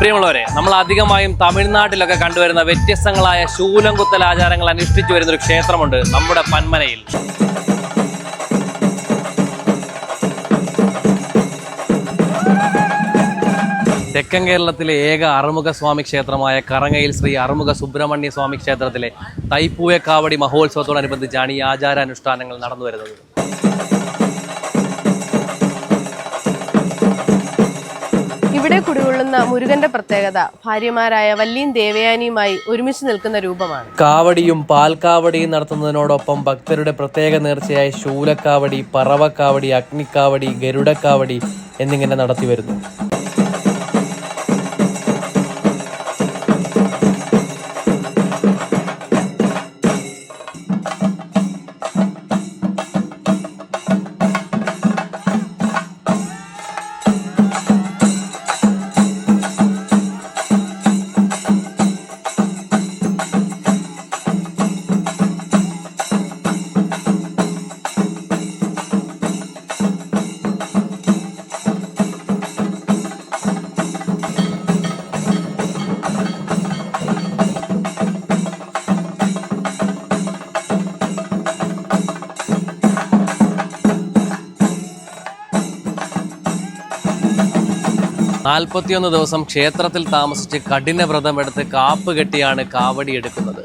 പ്രിയമുള്ളവരെ, നമ്മൾ അധികമായും തമിഴ്നാട്ടിലൊക്കെ കണ്ടുവരുന്ന വ്യത്യസ്തങ്ങളായ ശൂലം കുത്തൽ ആചാരങ്ങൾ അനുഷ്ഠിച്ചു വരുന്ന ഒരു ക്ഷേത്രമുണ്ട് നമ്മുടെ പന്മനയിൽ. തെക്കൻ കേരളത്തിലെ ഏക അറുമുഖ സ്വാമി ക്ഷേത്രമായ കറങ്ങയിൽ ശ്രീ അറുമുഖ സുബ്രഹ്മണ്യ സ്വാമി ക്ഷേത്രത്തിലെ തൈപ്പൂയ കാവടി മഹോത്സവത്തോടനുബന്ധിച്ചാണ് ഈ ആചാരാനുഷ്ഠാനങ്ങൾ നടന്നു വരുന്നത്. ഇവിടെ കുടികൊള്ളുന്ന മുരുകന്റെ പ്രത്യേകത ഭാര്യമാരായ വല്ലിയും ദേവയാനിയുമായി ഒരുമിച്ച് നിൽക്കുന്ന രൂപമാണ്. കാവടിയും പാൽക്കാവടിയും നടത്തുന്നതിനോടൊപ്പം ഭക്തരുടെ പ്രത്യേക നേർച്ചയായ ശൂലക്കാവടി, പറവക്കാവടി, അഗ്നിക്കാവടി, ഗരുഡക്കാവടി എന്നിങ്ങനെ നടത്തി വരുന്നു. നാൽപ്പത്തിയൊന്ന് ദിവസം ക്ഷേത്രത്തിൽ താമസിച്ച് കഠിന വ്രതമെടുത്ത് കാപ്പ് കെട്ടിയാണ് കാവടി എടുക്കുന്നത്.